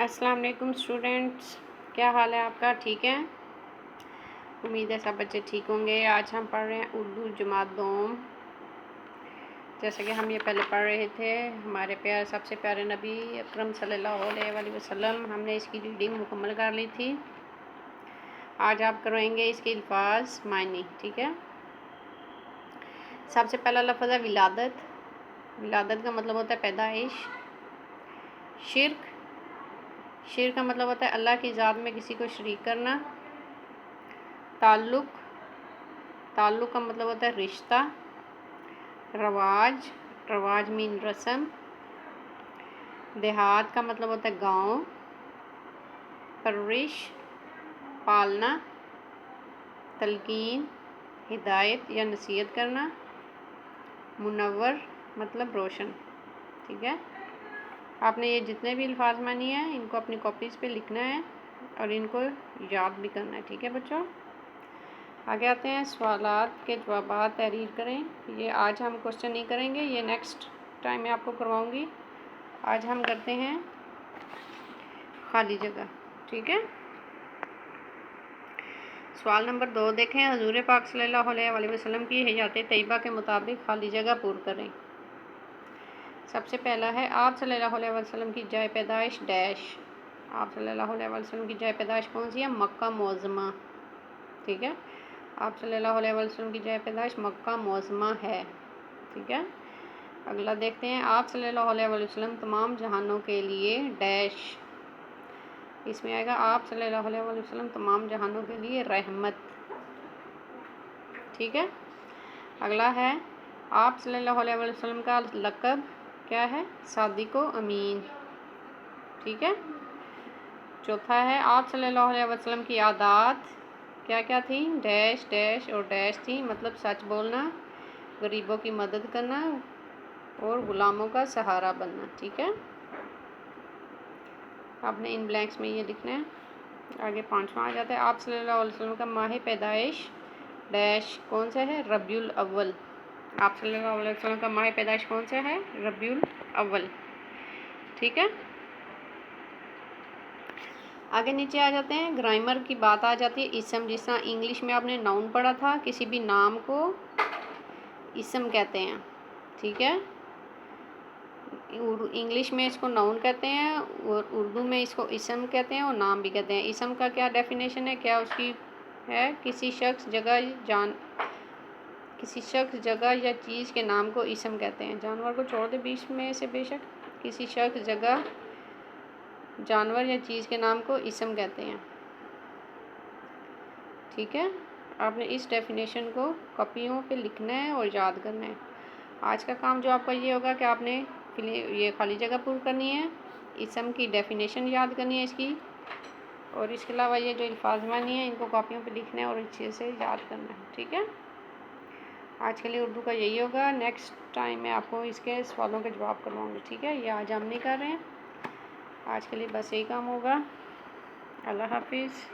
السلام علیکم اسٹوڈینٹس، کیا حال ہے آپ کا؟ ٹھیک ہے، امید ہے سب بچے ٹھیک ہوں گے۔ آج ہم پڑھ رہے ہیں اردو جماعت دوم۔ جیسا کہ ہم یہ پہلے پڑھ رہے تھے، ہمارے سب سے پیارے نبی اکرم صلی اللہ علیہ وآلہ وسلم، ہم نے اس کی ریڈنگ مکمل کر لی تھی۔ آج آپ کریں گے اس کے الفاظ معنی، ٹھیک ہے۔ سب سے پہلا لفظ ہے ولادت۔ ولادت کا مطلب ہوتا ہے پیدائش۔ شرک کا مطلب ہوتا ہے اللہ کی ذات میں کسی کو شریک کرنا۔ تعلق کا مطلب ہوتا ہے رشتہ۔ رواج مین رسم۔ دیہات کا مطلب ہوتا ہے گاؤں۔ پرورش پالنا۔ تلقین ہدایت یا نصیحت کرنا۔ منور مطلب روشن، ٹھیک ہے۔ آپ نے یہ جتنے بھی الفاظ مانی ہیں ان کو اپنی کاپیز پہ لکھنا ہے اور ان کو یاد بھی کرنا ہے، ٹھیک ہے بچوں۔ آگے آتے ہیں، سوالات کے جوابات تحریر کریں۔ یہ آج ہم کوشچن نہیں کریں گے، یہ نیکسٹ ٹائم میں آپ کو کرواؤں گی۔ آج ہم کرتے ہیں خالی جگہ، ٹھیک ہے۔ سوال نمبر 2 دیکھیں، حضور پاک صلی اللہ علیہ وآلہ وسلم کی حیات طیبہ کے مطابق خالی جگہ پر کریں۔ سب سے پہلا ہے، آپ صلی اللہ علیہ وسلم کی جائے پیدائش ڈیش۔ آپ صلی اللہ علیہ وسلم کی جائے پیدائش کون سی ہے؟ مکہ معظمہ، ٹھیک ہے۔ آپ صلی اللہ علیہ وسلم کی جائے پیدائش مکہ معظمہ ہے، ٹھیک ہے۔ اگلا دیکھتے ہیں، آپ صلی اللہ علیہ وسلم تمام جہانوں کے لیے ڈیش۔ اس میں آئے گا آپ صلی اللہ علیہ وسلم تمام جہانوں کے لیے رحمت، ٹھیک ہے۔ اگلا ہے، آپ صلی اللہ علیہ وسلم کا لقب کیا ہے؟ صادق و امین، ٹھیک ہے۔ چوتھا ہے، آپ صلی اللہ علیہ وسلم کی عادات کیا کیا تھیں؟ ڈیش ڈیش اور ڈیش تھیں، مطلب سچ بولنا، غریبوں کی مدد کرنا اور غلاموں کا سہارا بننا، ٹھیک ہے۔ آپ نے ان بلینکس میں یہ لکھنا ہے۔ آگے 5واں آ جاتا ہے، آپ صلی اللہ علیہ وسلم کا ماہ پیدائش ڈیش کون سا ہے؟ ربیع الاول۔ آپ صلی اللہ علیہ وسلم کا ماہ پیدائش کون سا ہے؟ ربیع الاول، ٹھیک ہے۔ آگے نیچے آ جاتے ہیں، گرامر کی بات آ جاتی ہے۔ اسم، جس طرح انگلش میں آپ نے ناؤن پڑھا تھا، کسی بھی نام کو اسم کہتے ہیں، ٹھیک ہے۔ انگلش میں اس کو ناؤن کہتے ہیں اور اردو میں اس کو اسم کہتے ہیں اور نام بھی کہتے ہیں۔ اسم کا کیا ڈیفینیشن ہے؟ کیا اس کی ہے؟ کسی شخص جگہ یا چیز کے نام کو اسم کہتے ہیں۔ جانور کو چھوڑ دے بیچ میں سے، بے شک کسی شخص جگہ جانور یا چیز کے نام کو اسم کہتے ہیں، ٹھیک ہے۔ آپ نے اس ڈیفینیشن کو کاپیوں پہ لکھنا ہے اور یاد کرنا ہے۔ آج کا کام جو آپ کا یہ ہوگا کہ آپ نے یہ خالی جگہ پور کرنی ہے، اسم کی ڈیفینیشن یاد کرنی ہے اس کی، اور اس کے علاوہ یہ جو الفاظ مانی ہیں ان کو کاپیوں پہ لکھنا ہے اور اچھے سے یاد کرنا ہے، ٹھیک ہے۔ آج کے لیے اردو کا یہی ہوگا، نیکسٹ ٹائم میں آپ کو اس کے سوالوں کے جواب کرواؤں گی، ٹھیک ہے۔ یہ آج ہم نہیں کر رہے ہیں، آج کے لیے بس یہی کام ہوگا۔ اللہ حافظ۔